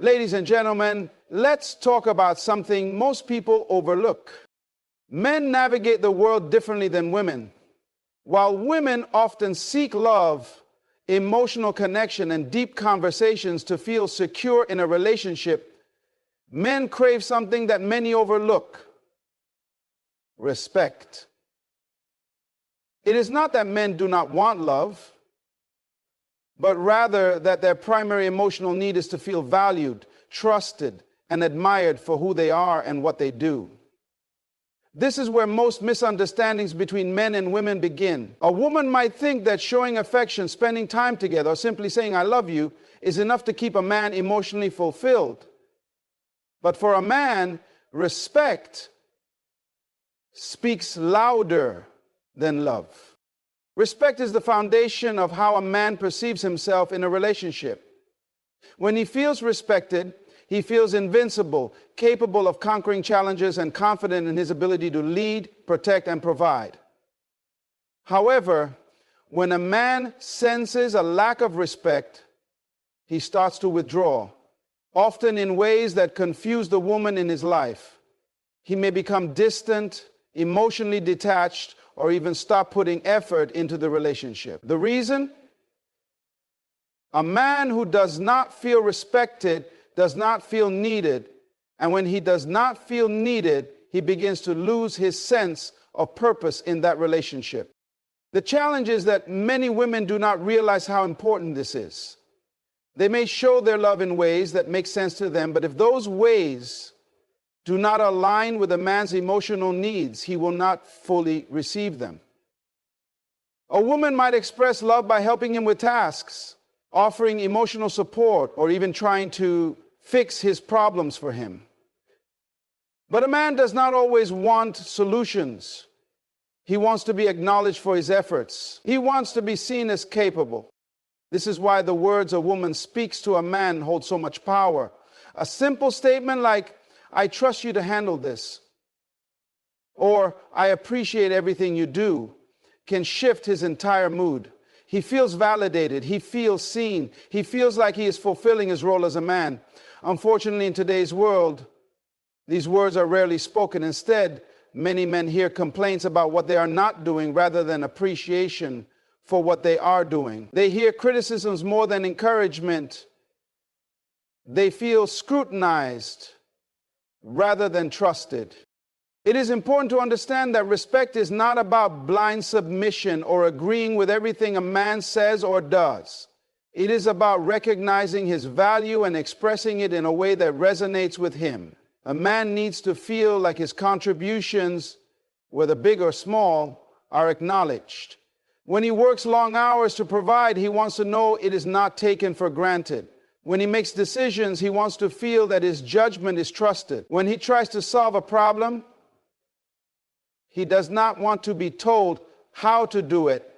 Ladies and gentlemen, let's talk about something most people overlook. Men navigate the world differently than women. While women often seek love, emotional connection, and deep conversations to feel secure in a relationship, men crave something that many overlook: respect. It is not that men do not want love, but rather that their primary emotional need is to feel valued, trusted, and admired for who they are and what they do. This is where most misunderstandings between men and women begin. A woman might think that showing affection, spending time together, or simply saying "I love you" is enough to keep a man emotionally fulfilled. But for a man, respect speaks louder than love. Respect is the foundation of how a man perceives himself in a relationship. When he feels respected, he feels invincible, capable of conquering challenges, and confident in his ability to lead, protect, and provide. However, when a man senses a lack of respect, he starts to withdraw, often in ways that confuse the woman in his life. He may become distant, emotionally detached, or even stop putting effort into the relationship. The reason? A man who does not feel respected does not feel needed. And when he does not feel needed, he begins to lose his sense of purpose in that relationship. The challenge is that many women do not realize how important this is. They may show their love in ways that make sense to them, but if those ways do not align with a man's emotional needs, he will not fully receive them. A woman might express love by helping him with tasks, offering emotional support, or even trying to fix his problems for him. But a man does not always want solutions. He wants to be acknowledged for his efforts. He wants to be seen as capable. This is why the words a woman speaks to a man hold so much power. A simple statement like, "I trust you to handle this," or "I appreciate everything you do," can shift his entire mood. He feels validated. He feels seen. He feels like he is fulfilling his role as a man. Unfortunately, in today's world, these words are rarely spoken. Instead, many men hear complaints about what they are not doing rather than appreciation for what they are doing. They hear criticisms more than encouragement. They feel scrutinized rather than trusted. It is important to understand that respect is not about blind submission or agreeing with everything a man says or does. It is about recognizing his value and expressing it in a way that resonates with him. A man needs to feel like his contributions, whether big or small, are acknowledged. When he works long hours to provide, he wants to know it is not taken for granted. When he makes decisions, he wants to feel that his judgment is trusted. When he tries to solve a problem, he does not want to be told how to do it.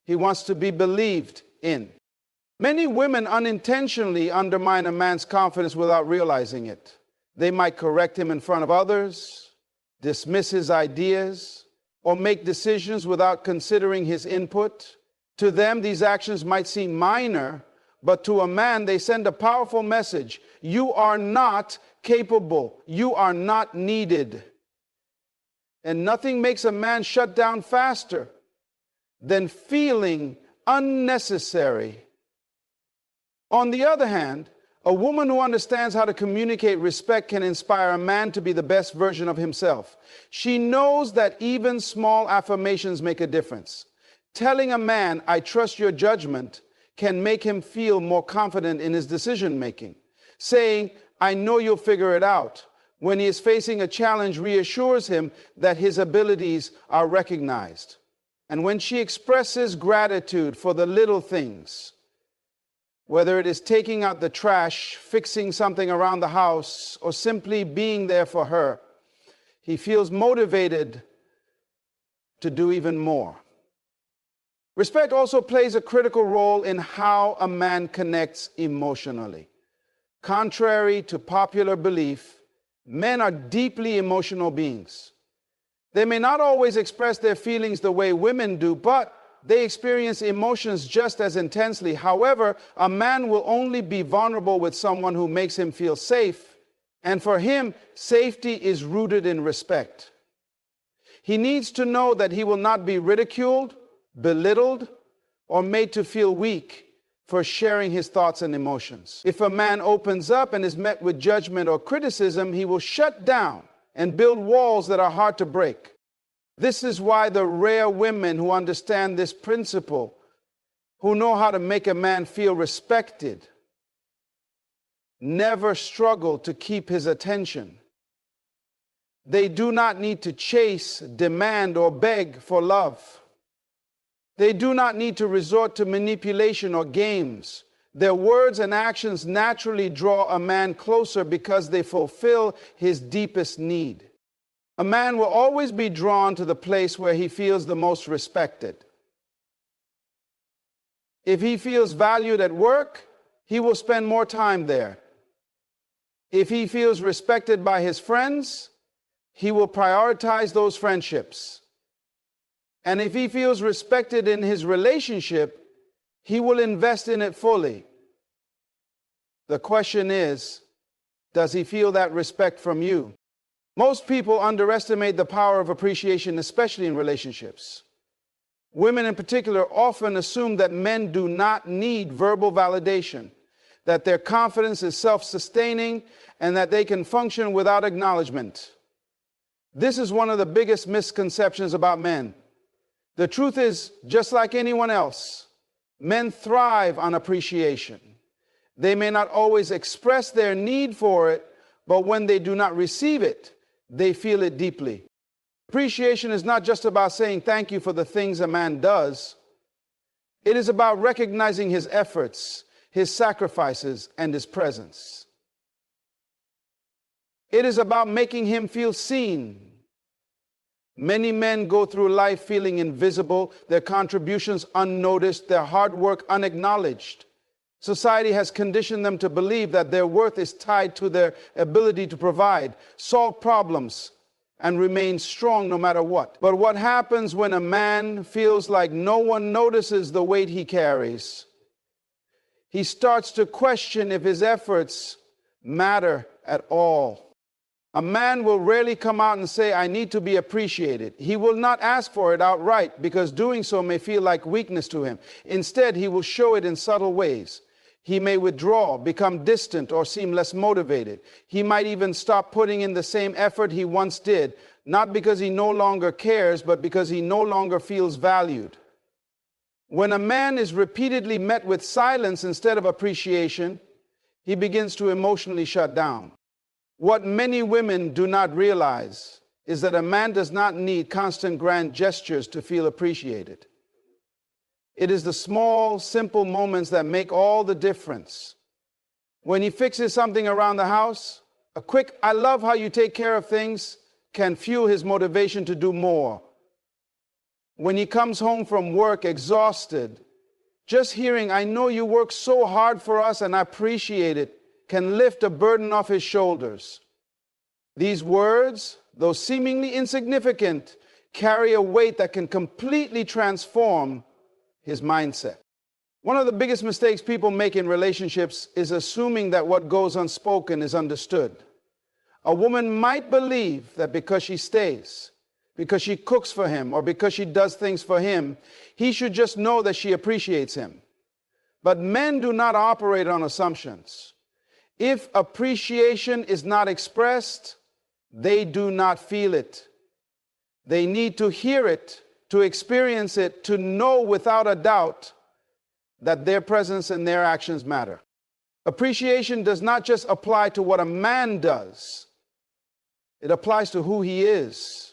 He wants to be believed in. Many women unintentionally undermine a man's confidence without realizing it. They might correct him in front of others, dismiss his ideas, or make decisions without considering his input. To them, these actions might seem minor, but to a man, they send a powerful message. You are not capable. You are not needed. And nothing makes a man shut down faster than feeling unnecessary. On the other hand, a woman who understands how to communicate respect can inspire a man to be the best version of himself. She knows that even small affirmations make a difference. Telling a man, "I trust your judgment," can make him feel more confident in his decision making. Saying, "I know you'll figure it out," when he is facing a challenge, reassures him that his abilities are recognized. And when she expresses gratitude for the little things, whether it is taking out the trash, fixing something around the house, or simply being there for her, he feels motivated to do even more. Respect also plays a critical role in how a man connects emotionally. Contrary to popular belief, men are deeply emotional beings. They may not always express their feelings the way women do, but They experience emotions just as intensely. However, a man will only be vulnerable with someone who makes him feel safe. And for him, safety is rooted in respect. He needs to know that he will not be ridiculed, belittled, or made to feel weak for sharing his thoughts and emotions. If a man opens up and is met with judgment or criticism, he will shut down and build walls that are hard to break. This is why the rare women who understand this principle, who know how to make a man feel respected, never struggle to keep his attention. They do not need to chase, demand, or beg for love. They do not need to resort to manipulation or games. Their words and actions naturally draw a man closer because they fulfill his deepest need. A man will always be drawn to the place where he feels the most respected. If he feels valued at work, he will spend more time there. If he feels respected by his friends, he will prioritize those friendships. And if he feels respected in his relationship, he will invest in it fully. The question is, does he feel that respect from you? Most people underestimate the power of appreciation, especially in relationships. Women in particular often assume that men do not need verbal validation, that their confidence is self-sustaining, and that they can function without acknowledgement. This is one of the biggest misconceptions about men. The truth is, just like anyone else, men thrive on appreciation. They may not always express their need for it, but when they do not receive it, they feel it deeply. Appreciation is not just about saying thank you for the things a man does. It is about recognizing his efforts, his sacrifices, and his presence. It is about making him feel seen. Many men go through life feeling invisible, their contributions unnoticed, their hard work unacknowledged. Society has conditioned them to believe that their worth is tied to their ability to provide, solve problems, and remain strong no matter what. But what happens when a man feels like no one notices the weight he carries? He starts to question if his efforts matter at all. A man will rarely come out and say, I need to be appreciated. He will not ask for it outright because doing so may feel like weakness to him. Instead, he will show it in subtle ways. He may withdraw, become distant, or seem less motivated. He might even stop putting in the same effort he once did, not because he no longer cares, but because he no longer feels valued. When a man is repeatedly met with silence instead of appreciation, he begins to emotionally shut down. What many women do not realize is that a man does not need constant grand gestures to feel appreciated. It is the small, simple moments that make all the difference. When he fixes something around the house, a quick, I love how you take care of things, can fuel his motivation to do more. When he comes home from work exhausted, just hearing, I know you work so hard for us and I appreciate it, can lift a burden off his shoulders. These words, though seemingly insignificant, carry a weight that can completely transform his mindset. One of the biggest mistakes people make in relationships is assuming that what goes unspoken is understood. A woman might believe that because she stays, because she cooks for him, or because she does things for him, he should just know that she appreciates him. But men do not operate on assumptions. If appreciation is not expressed, they do not feel it. They need to hear it, to experience it, to know without a doubt that their presence and their actions matter. Appreciation does not just apply to what a man does. It applies to who he is.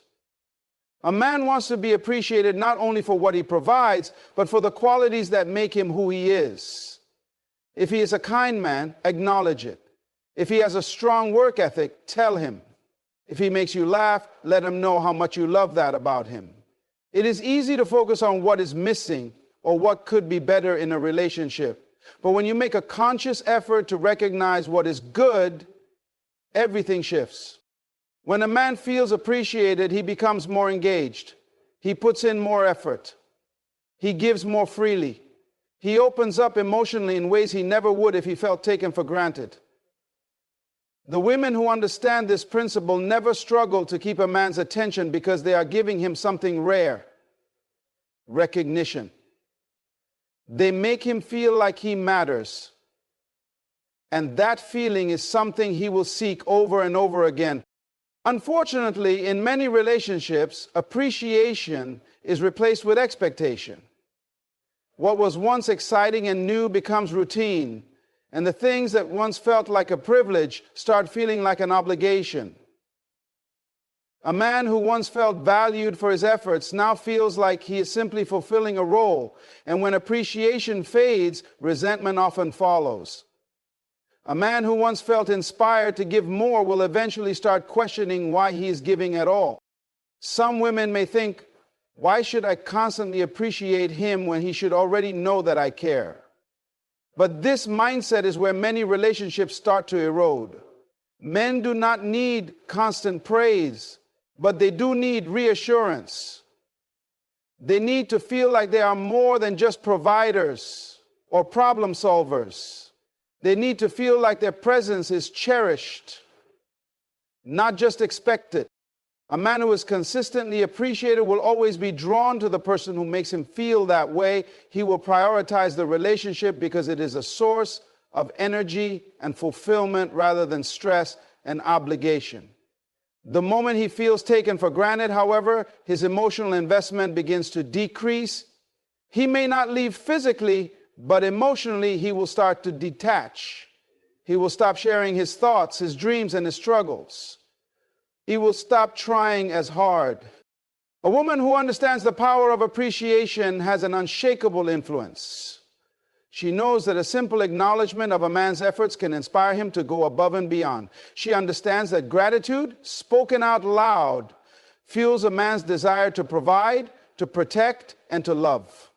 A man wants to be appreciated not only for what he provides, but for the qualities that make him who he is. If he is a kind man, acknowledge it. If he has a strong work ethic, tell him. If he makes you laugh, let him know how much you love that about him. It is easy to focus on what is missing or what could be better in a relationship. But when you make a conscious effort to recognize what is good, everything shifts. When a man feels appreciated, he becomes more engaged. He puts in more effort. He gives more freely. He opens up emotionally in ways he never would if he felt taken for granted. The women who understand this principle never struggle to keep a man's attention because they are giving him something rare: recognition. They make him feel like he matters. And that feeling is something he will seek over and over again. Unfortunately, in many relationships, appreciation is replaced with expectation. What was once exciting and new becomes routine, and the things that once felt like a privilege start feeling like an obligation. A man who once felt valued for his efforts now feels like he is simply fulfilling a role, and when appreciation fades, resentment often follows. A man who once felt inspired to give more will eventually start questioning why he is giving at all. Some women may think, why should I constantly appreciate him when he should already know that I care? But this mindset is where many relationships start to erode. Men do not need constant praise, but they do need reassurance. They need to feel like they are more than just providers or problem solvers. They need to feel like their presence is cherished, not just expected. A man who is consistently appreciated will always be drawn to the person who makes him feel that way. He will prioritize the relationship because it is a source of energy and fulfillment rather than stress and obligation. The moment he feels taken for granted, however, his emotional investment begins to decrease. He may not leave physically, but emotionally, he will start to detach. He will stop sharing his thoughts, his dreams, and his struggles. He will stop trying as hard. A woman who understands the power of appreciation has an unshakable influence. She knows that a simple acknowledgement of a man's efforts can inspire him to go above and beyond. She understands that gratitude, spoken out loud, fuels a man's desire to provide, to protect, and to love.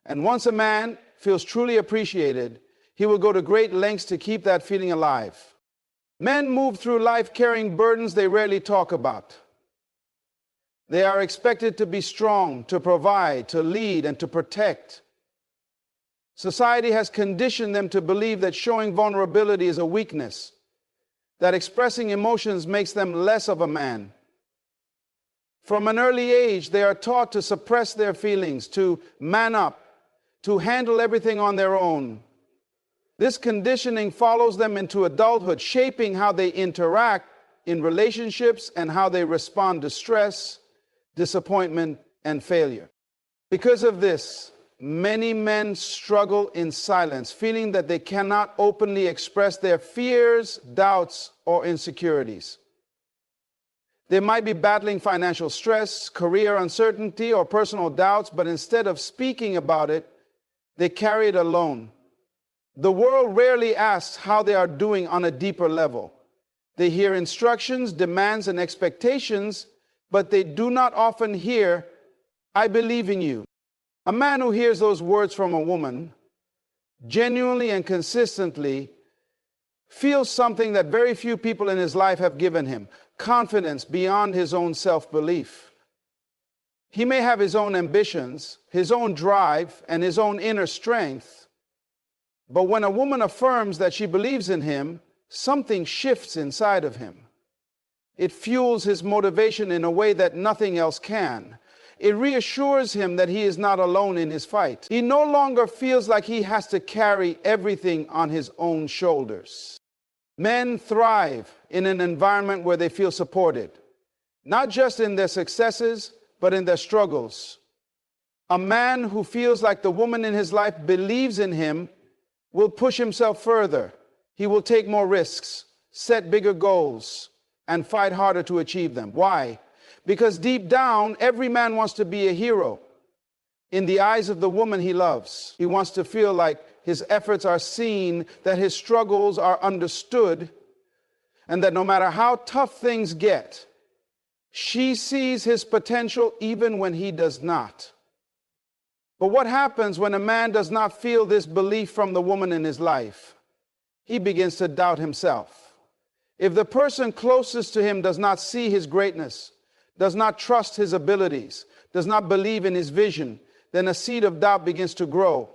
And once a man feels truly appreciated, he will go to great lengths to keep that feeling alive. Men move through life carrying burdens they rarely talk about. They are expected to be strong, to provide, to lead, and to protect. Society has conditioned them to believe that showing vulnerability is a weakness, that expressing emotions makes them less of a man. From an early age, they are taught to suppress their feelings, to man up, to handle everything on their own. This conditioning follows them into adulthood, shaping how they interact in relationships and how they respond to stress, disappointment, and failure. Because of this, many men struggle in silence, feeling that they cannot openly express their fears, doubts, or insecurities. They might be battling financial stress, career uncertainty, or personal doubts, but instead of speaking about it, they carry it alone. The world rarely asks how they are doing on a deeper level. They hear instructions, demands, and expectations, but they do not often hear, I believe in you. A man who hears those words from a woman genuinely and consistently feels something that very few people in his life have given him: confidence beyond his own self-belief. He may have his own ambitions, his own drive, and his own inner strength, but when a woman affirms that she believes in him, something shifts inside of him. It fuels his motivation in a way that nothing else can. It reassures him that he is not alone in his fight. He no longer feels like he has to carry everything on his own shoulders. Men thrive in an environment where they feel supported, not just in their successes, but in their struggles. A man who feels like the woman in his life believes in him will push himself further. He will take more risks, set bigger goals, and fight harder to achieve them. Why? Because deep down, every man wants to be a hero in the eyes of the woman he loves. He wants to feel like his efforts are seen, that his struggles are understood, and that no matter how tough things get, she sees his potential even when he does not. But what happens when a man does not feel this belief from the woman in his life? He begins to doubt himself. If the person closest to him does not see his greatness, does not trust his abilities, does not believe in his vision, then a seed of doubt begins to grow.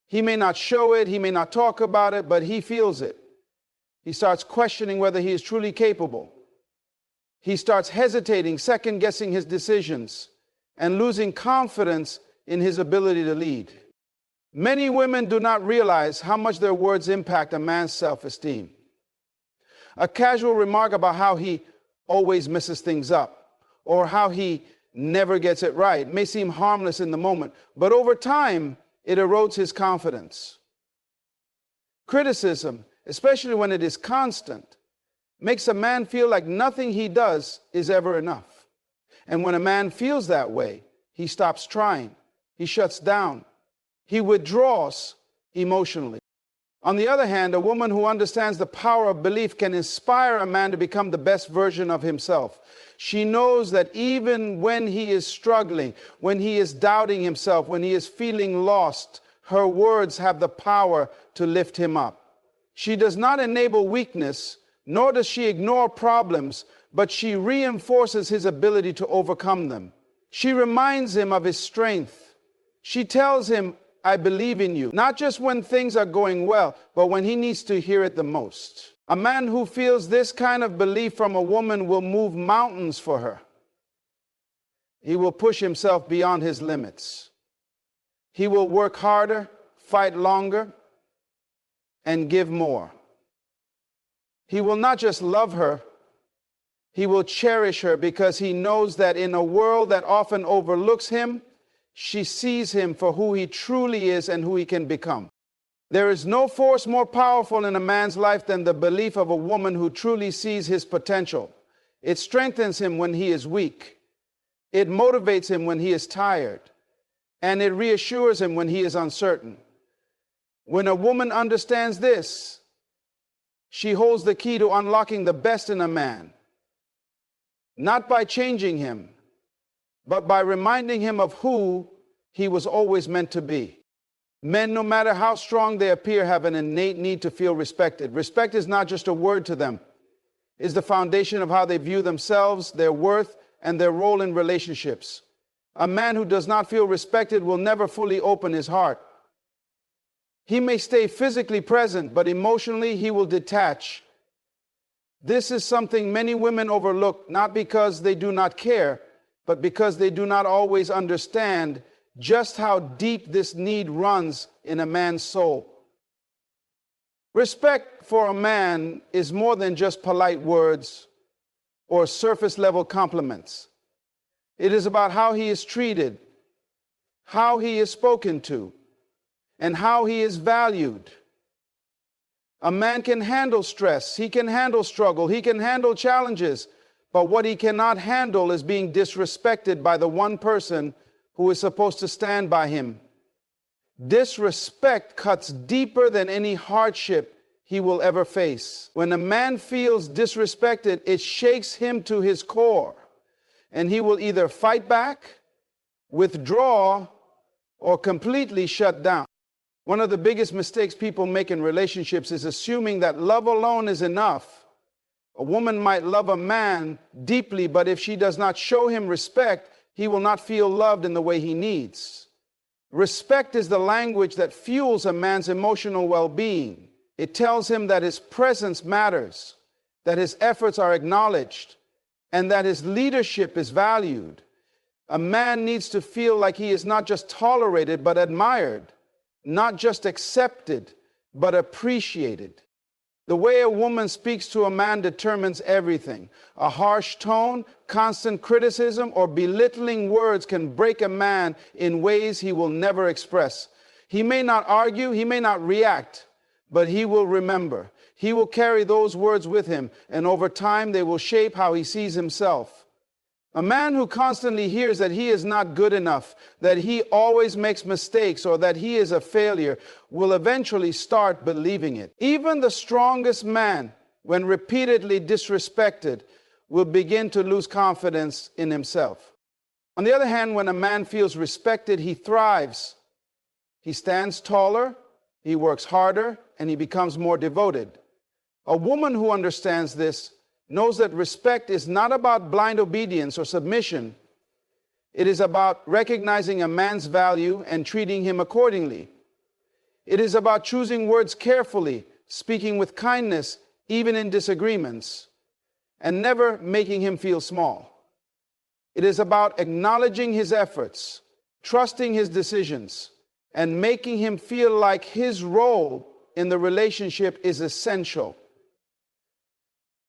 He may not show it, he may not talk about it, but he feels it. He starts questioning whether he is truly capable. He starts hesitating, second-guessing his decisions, and losing confidence in his ability to lead. Many women do not realize how much their words impact a man's self-esteem. A casual remark about how he always messes things up, or how he never gets it right, may seem harmless in the moment, but over time, it erodes his confidence. Criticism, especially when it is constant, makes a man feel like nothing he does is ever enough. And when a man feels that way, he stops trying, he shuts down, he withdraws emotionally. On the other hand, a woman who understands the power of belief can inspire a man to become the best version of himself. She knows that even when he is struggling, when he is doubting himself, when he is feeling lost, her words have the power to lift him up. She does not enable weakness, nor does she ignore problems, but she reinforces his ability to overcome them. She reminds him of his strength. She tells him, I believe in you, not just when things are going well, but when he needs to hear it the most. A man who feels this kind of belief from a woman will move mountains for her. He will push himself beyond his limits. He will work harder, fight longer, and give more. He will not just love her, he will cherish her because he knows that in a world that often overlooks him, she sees him for who he truly is and who he can become. There is no force more powerful in a man's life than the belief of a woman who truly sees his potential. It strengthens him when he is weak. It motivates him when he is tired. And it reassures him when he is uncertain. When a woman understands this, she holds the key to unlocking the best in a man. Not by changing him, but by reminding him of who he was always meant to be. Men, no matter how strong they appear, have an innate need to feel respected. Respect is not just a word to them. It's the foundation of how they view themselves, their worth, and their role in relationships. A man who does not feel respected will never fully open his heart. He may stay physically present, but emotionally he will detach. This is something many women overlook, not because they do not care, but because they do not always understand just how deep this need runs in a man's soul. Respect for a man is more than just polite words or surface-level compliments. It is about how he is treated, how he is spoken to, and how he is valued. A man can handle stress, he can handle struggle, he can handle challenges, but what he cannot handle is being disrespected by the one person who is supposed to stand by him. Disrespect cuts deeper than any hardship he will ever face. When a man feels disrespected, it shakes him to his core, and he will either fight back, withdraw, or completely shut down. One of the biggest mistakes people make in relationships is assuming that love alone is enough. A woman might love a man deeply, but if she does not show him respect, he will not feel loved in the way he needs. Respect is the language that fuels a man's emotional well-being. It tells him that his presence matters, that his efforts are acknowledged, and that his leadership is valued. A man needs to feel like he is not just tolerated, but admired. Not just accepted, but appreciated. The way a woman speaks to a man determines everything. A harsh tone, constant criticism, or belittling words can break a man in ways he will never express. He may not argue, he may not react, but he will remember. He will carry those words with him, and over time they will shape how he sees himself. A man who constantly hears that he is not good enough, that he always makes mistakes, or that he is a failure, will eventually start believing it. Even the strongest man, when repeatedly disrespected, will begin to lose confidence in himself. On the other hand, when a man feels respected, he thrives. He stands taller, he works harder, and he becomes more devoted. A woman who understands this knows that respect is not about blind obedience or submission. It is about recognizing a man's value and treating him accordingly. It is about choosing words carefully, speaking with kindness, even in disagreements, and never making him feel small. It is about acknowledging his efforts, trusting his decisions, and making him feel like his role in the relationship is essential,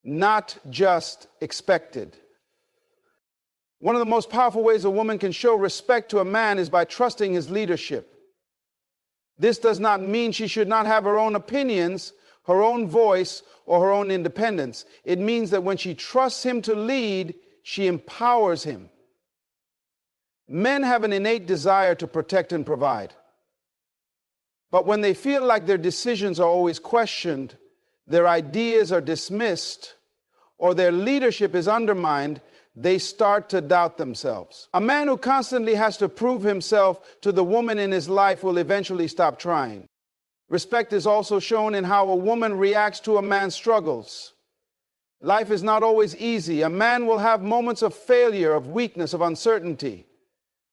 not just expected. One of the most powerful ways a woman can show respect to a man is by trusting his leadership. This does not mean she should not have her own opinions, her own voice, or her own independence. It means that when she trusts him to lead, she empowers him. Men have an innate desire to protect and provide. But when they feel like their decisions are always questioned, their ideas are dismissed, or their leadership is undermined, they start to doubt themselves. A man who constantly has to prove himself to the woman in his life will eventually stop trying. Respect is also shown in how a woman reacts to a man's struggles. Life is not always easy. A man will have moments of failure, of weakness, of uncertainty.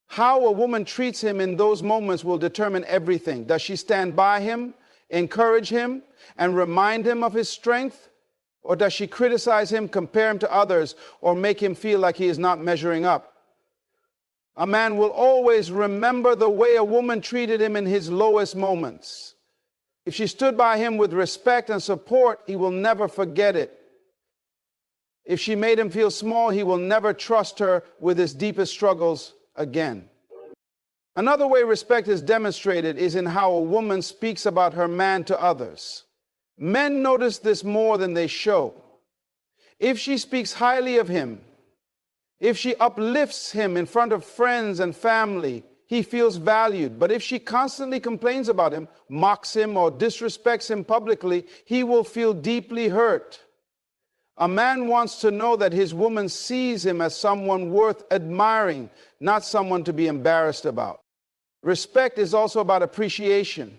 How a woman treats him in those moments will determine everything. Does she stand by him, encourage him, and remind him of his strength? Or does she criticize him, compare him to others, or make him feel like he is not measuring up? A man will always remember the way a woman treated him in his lowest moments. If she stood by him with respect and support, he will never forget it. If she made him feel small, he will never trust her with his deepest struggles again. Another way respect is demonstrated is in how a woman speaks about her man to others. Men notice this more than they show. If she speaks highly of him, if she uplifts him in front of friends and family, he feels valued. But if she constantly complains about him, mocks him, or disrespects him publicly, he will feel deeply hurt. A man wants to know that his woman sees him as someone worth admiring, not someone to be embarrassed about. Respect is also about appreciation.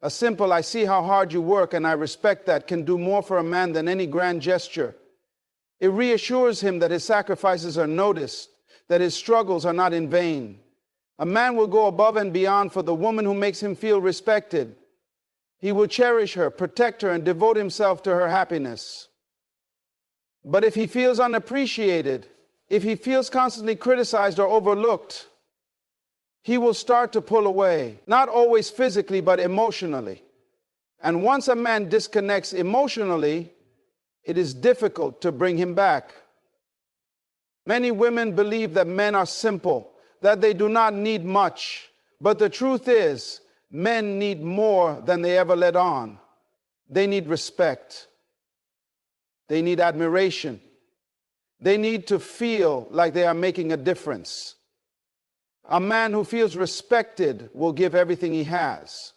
A simple, "I see how hard you work and I respect that," can do more for a man than any grand gesture. It reassures him that his sacrifices are noticed, that his struggles are not in vain. A man will go above and beyond for the woman who makes him feel respected. He will cherish her, protect her, and devote himself to her happiness. But if he feels unappreciated, if he feels constantly criticized or overlooked, he will start to pull away, not always physically, but emotionally. And once a man disconnects emotionally, it is difficult to bring him back. Many women believe that men are simple, that they do not need much. But the truth is, men need more than they ever let on. They need respect. They need admiration. They need to feel like they are making a difference. A man who feels respected will give everything he has.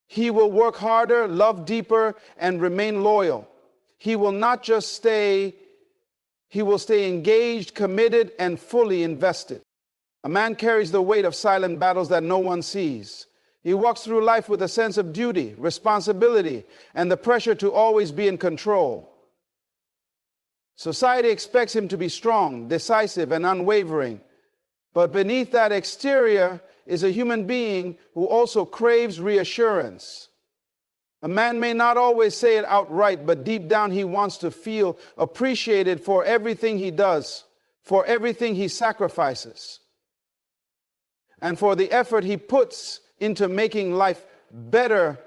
He will work harder, love deeper, and remain loyal. He will not just stay, he will stay engaged, committed, and fully invested. A man carries the weight of silent battles that no one sees. He walks through life with a sense of duty, responsibility, and the pressure to always be in control. Society expects him to be strong, decisive, and unwavering. But beneath that exterior is a human being who also craves reassurance. A man may not always say it outright, but deep down he wants to feel appreciated for everything he does, for everything he sacrifices, and for the effort he puts into making life better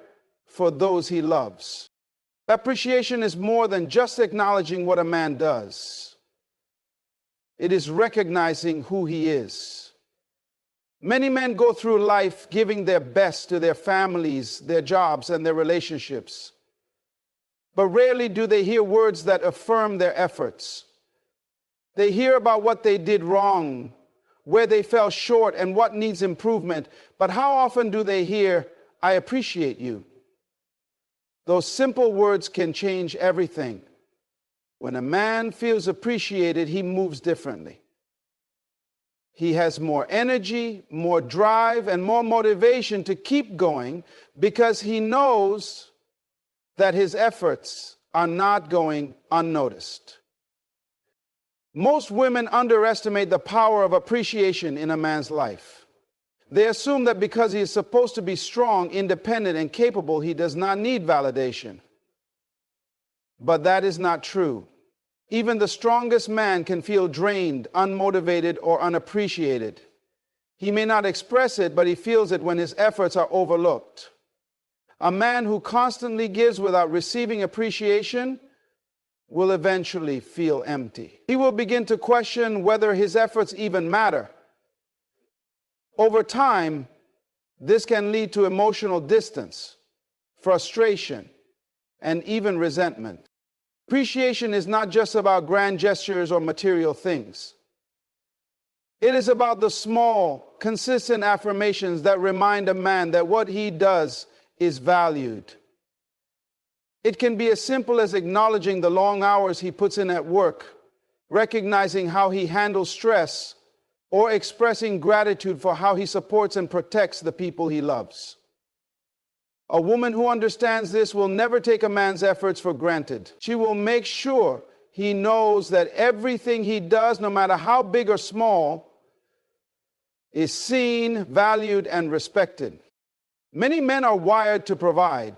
for those he loves. Appreciation is more than just acknowledging what a man does. It is recognizing who he is. Many men go through life giving their best to their families, their jobs, and their relationships. But rarely do they hear words that affirm their efforts. They hear about what they did wrong, where they fell short, and what needs improvement. But how often do they hear, "I appreciate you"? Those simple words can change everything. When a man feels appreciated, he moves differently. He has more energy, more drive, and more motivation to keep going because he knows that his efforts are not going unnoticed. Most women underestimate the power of appreciation in a man's life. They assume that because he is supposed to be strong, independent, and capable, he does not need validation. But that is not true. Even the strongest man can feel drained, unmotivated, or unappreciated. He may not express it, but he feels it when his efforts are overlooked. A man who constantly gives without receiving appreciation will eventually feel empty. He will begin to question whether his efforts even matter. Over time, this can lead to emotional distance, frustration, and even resentment. Appreciation is not just about grand gestures or material things. It is about the small, consistent affirmations that remind a man that what he does is valued. It can be as simple as acknowledging the long hours he puts in at work, recognizing how he handles stress, or expressing gratitude for how he supports and protects the people he loves. A woman who understands this will never take a man's efforts for granted. She will make sure he knows that everything he does, no matter how big or small, is seen, valued, and respected. Many men are wired to provide.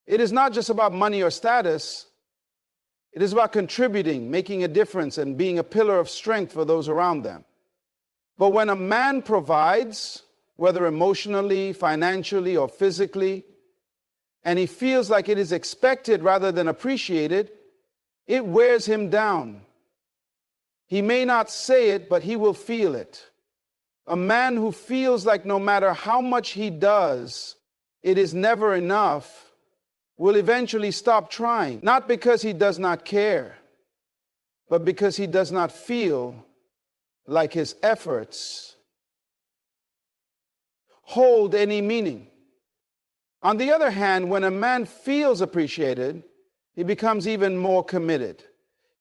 It is not just about money or status. It is about contributing, making a difference, and being a pillar of strength for those around them. But when a man provides, whether emotionally, financially, or physically, and he feels like it is expected rather than appreciated, it wears him down. He may not say it, but he will feel it. A man who feels like no matter how much he does, it is never enough, will eventually stop trying, not because he does not care, but because he does not feel like his efforts hold any meaning. On the other hand, when a man feels appreciated, he becomes even more committed.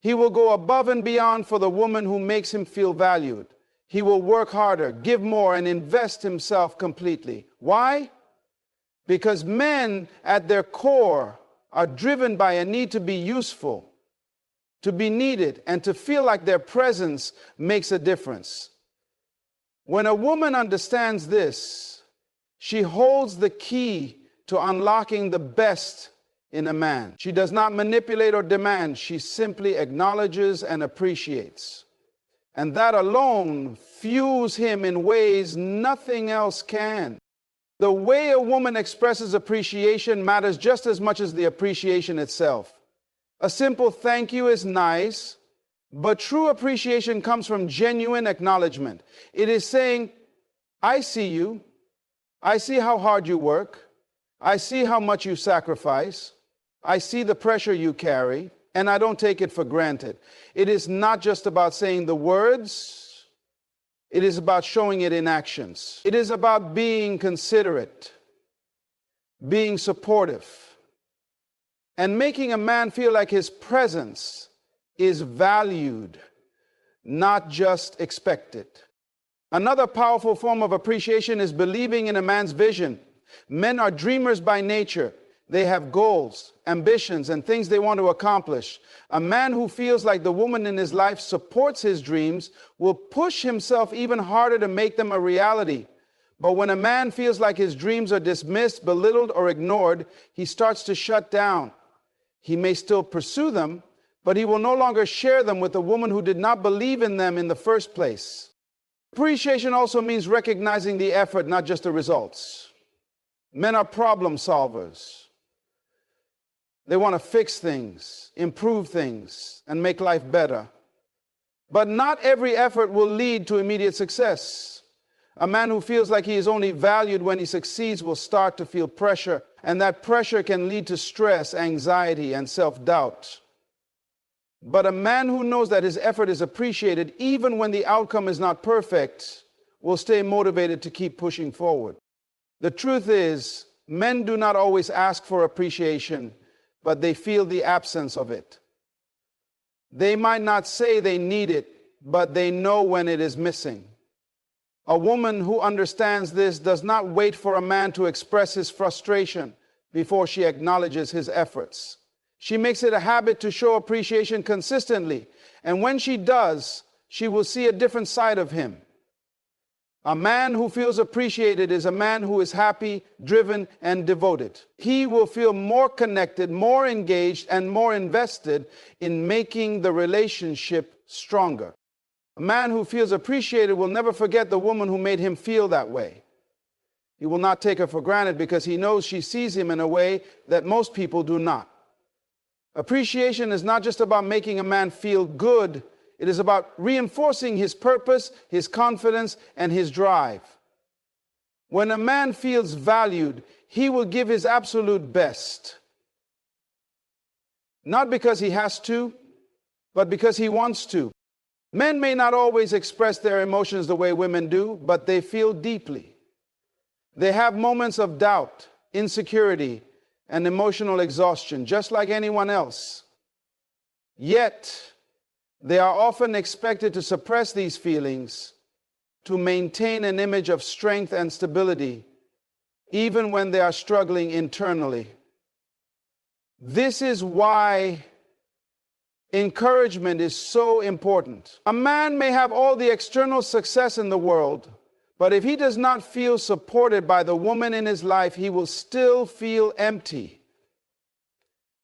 He will go above and beyond for the woman who makes him feel valued. He will work harder, give more, and invest himself completely. Why? Because men at their core are driven by a need to be useful, to be needed, and to feel like their presence makes a difference. When a woman understands this, she holds the key to unlocking the best in a man. She does not manipulate or demand. She simply acknowledges and appreciates. And that alone fuels him in ways nothing else can. The way a woman expresses appreciation matters just as much as the appreciation itself. A simple thank you is nice, but true appreciation comes from genuine acknowledgement. It is saying, I see you. I see how hard you work. I see how much you sacrifice. I see the pressure you carry, and I don't take it for granted. It is not just about saying the words. It is about showing it in actions. It is about being considerate, being supportive, and making a man feel like his presence is valued, not just expected. Another powerful form of appreciation is believing in a man's vision. Men are dreamers by nature. They have goals, ambitions, and things they want to accomplish. A man who feels like the woman in his life supports his dreams will push himself even harder to make them a reality. But when a man feels like his dreams are dismissed, belittled, or ignored, he starts to shut down. He may still pursue them, but he will no longer share them with the woman who did not believe in them in the first place. Appreciation also means recognizing the effort, not just the results. Men are problem solvers. They want to fix things, improve things, and make life better. But not every effort will lead to immediate success. A man who feels like he is only valued when he succeeds will start to feel pressure, and that pressure can lead to stress, anxiety, and self-doubt. But a man who knows that his effort is appreciated, even when the outcome is not perfect, will stay motivated to keep pushing forward. The truth is, men do not always ask for appreciation, but they feel the absence of it. They might not say they need it, but they know when it is missing. A woman who understands this does not wait for a man to express his frustration before she acknowledges his efforts. She makes it a habit to show appreciation consistently. And when she does, she will see a different side of him. A man who feels appreciated is a man who is happy, driven, and devoted. He will feel more connected, more engaged, and more invested in making the relationship stronger. A man who feels appreciated will never forget the woman who made him feel that way. He will not take her for granted because he knows she sees him in a way that most people do not. Appreciation is not just about making a man feel good. It is about reinforcing his purpose, his confidence, and his drive. When a man feels valued, he will give his absolute best. Not because he has to, but because he wants to. Men may not always express their emotions the way women do, but they feel deeply. They have moments of doubt, insecurity, and emotional exhaustion, just like anyone else. Yet, they are often expected to suppress these feelings to maintain an image of strength and stability, even when they are struggling internally. This is why encouragement is so important. A man may have all the external success in the world, but if he does not feel supported by the woman in his life, he will still feel empty.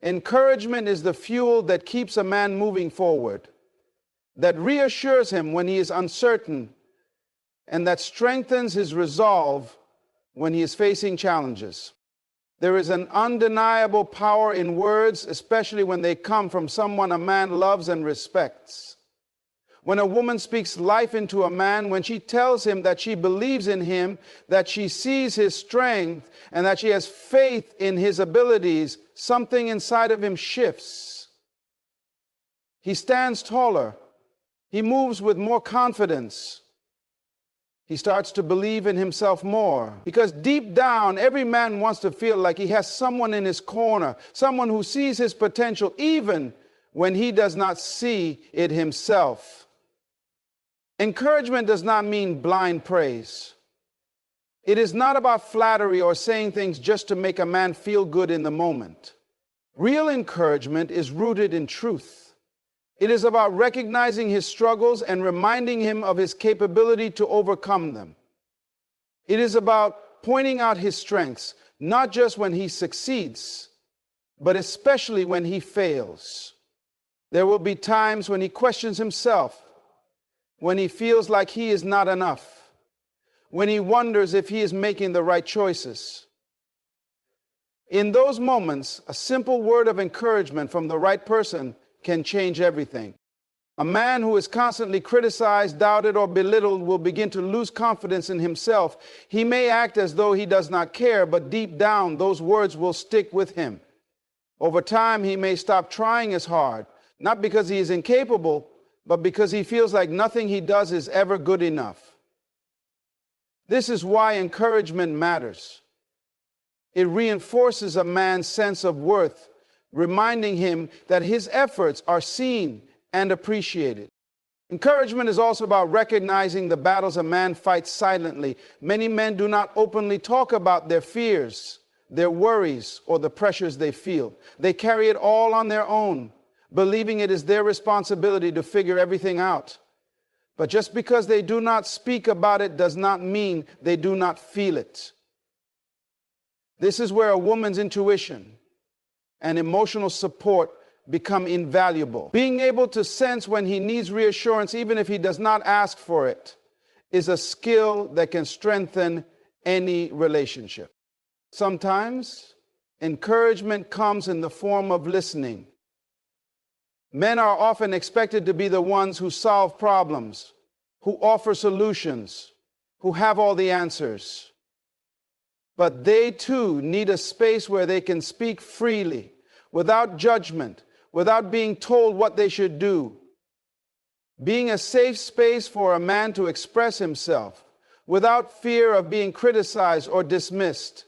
Encouragement is the fuel that keeps a man moving forward, that reassures him when he is uncertain, and that strengthens his resolve when he is facing challenges. There is an undeniable power in words, especially when they come from someone a man loves and respects. When a woman speaks life into a man, when she tells him that she believes in him, that she sees his strength, and that she has faith in his abilities, something inside of him shifts. He stands taller. He moves with more confidence. He starts to believe in himself more. Because deep down, every man wants to feel like he has someone in his corner, someone who sees his potential, even when he does not see it himself. Encouragement does not mean blind praise. It is not about flattery or saying things just to make a man feel good in the moment. Real encouragement is rooted in truth. It is about recognizing his struggles and reminding him of his capability to overcome them. It is about pointing out his strengths, not just when he succeeds, but especially when he fails. There will be times when he questions himself, when he feels like he is not enough, when he wonders if he is making the right choices. In those moments, a simple word of encouragement from the right person can change everything. A man who is constantly criticized, doubted, or belittled will begin to lose confidence in himself. He may act as though he does not care, but deep down, those words will stick with him. Over time, he may stop trying as hard, not because he is incapable, but because he feels like nothing he does is ever good enough. This is why encouragement matters. It reinforces a man's sense of worth, reminding him that his efforts are seen and appreciated. Encouragement is also about recognizing the battles a man fights silently. Many men do not openly talk about their fears, their worries, or the pressures they feel. They carry it all on their own, believing it is their responsibility to figure everything out. But just because they do not speak about it does not mean they do not feel it. This is where a woman's intuition and emotional support become invaluable. Being able to sense when he needs reassurance, even if he does not ask for it, is a skill that can strengthen any relationship. Sometimes encouragement comes in the form of listening. Men are often expected to be the ones who solve problems, who offer solutions, who have all the answers. But they too need a space where they can speak freely, without judgment, without being told what they should do. Being a safe space for a man to express himself, without fear of being criticized or dismissed,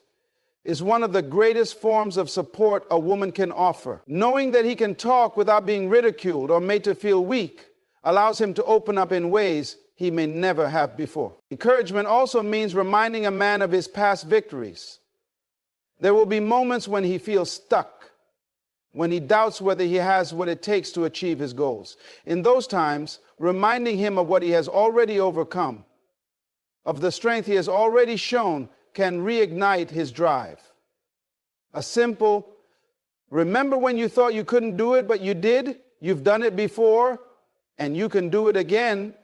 is one of the greatest forms of support a woman can offer. Knowing that he can talk without being ridiculed or made to feel weak allows him to open up in ways he may never have before. Encouragement also means reminding a man of his past victories. There will be moments when he feels stuck, when he doubts whether he has what it takes to achieve his goals. In those times, reminding him of what he has already overcome, of the strength he has already shown, can reignite his drive. A simple, remember when you thought you couldn't do it, but you did? You've done it before, and you can do it again,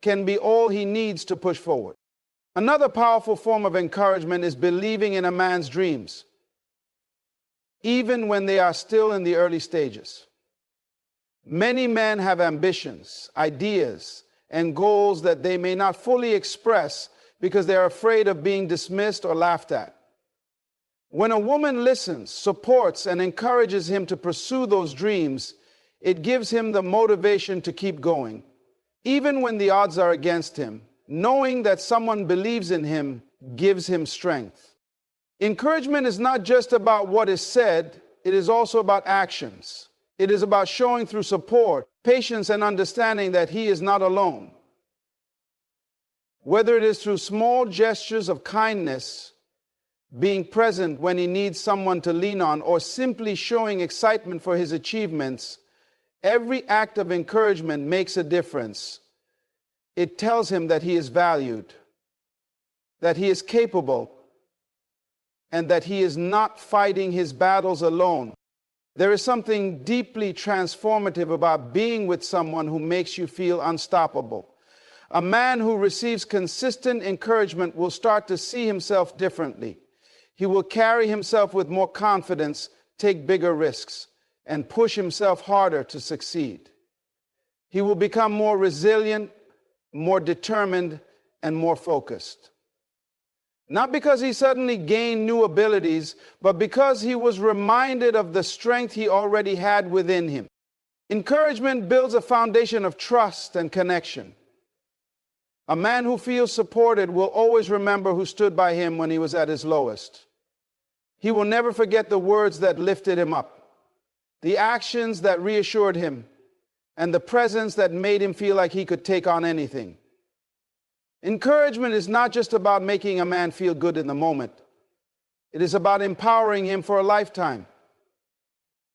can be all he needs to push forward. Another powerful form of encouragement is believing in a man's dreams, even when they are still in the early stages. Many men have ambitions, ideas, and goals that they may not fully express because they are afraid of being dismissed or laughed at. When a woman listens, supports, and encourages him to pursue those dreams, it gives him the motivation to keep going. Even when the odds are against him, knowing that someone believes in him gives him strength. Encouragement is not just about what is said, it is also about actions. It is about showing through support, patience, and understanding that he is not alone. Whether it is through small gestures of kindness, being present when he needs someone to lean on, or simply showing excitement for his achievements, every act of encouragement makes a difference. It tells him that he is valued, that he is capable, and that he is not fighting his battles alone. There is something deeply transformative about being with someone who makes you feel unstoppable. A man who receives consistent encouragement will start to see himself differently. He will carry himself with more confidence, take bigger risks, and push himself harder to succeed. He will become more resilient, more determined, and more focused. Not because he suddenly gained new abilities, but because he was reminded of the strength he already had within him. Encouragement builds a foundation of trust and connection. A man who feels supported will always remember who stood by him when he was at his lowest. He will never forget the words that lifted him up, the actions that reassured him, and the presence that made him feel like he could take on anything. Encouragement is not just about making a man feel good in the moment. It is about empowering him for a lifetime.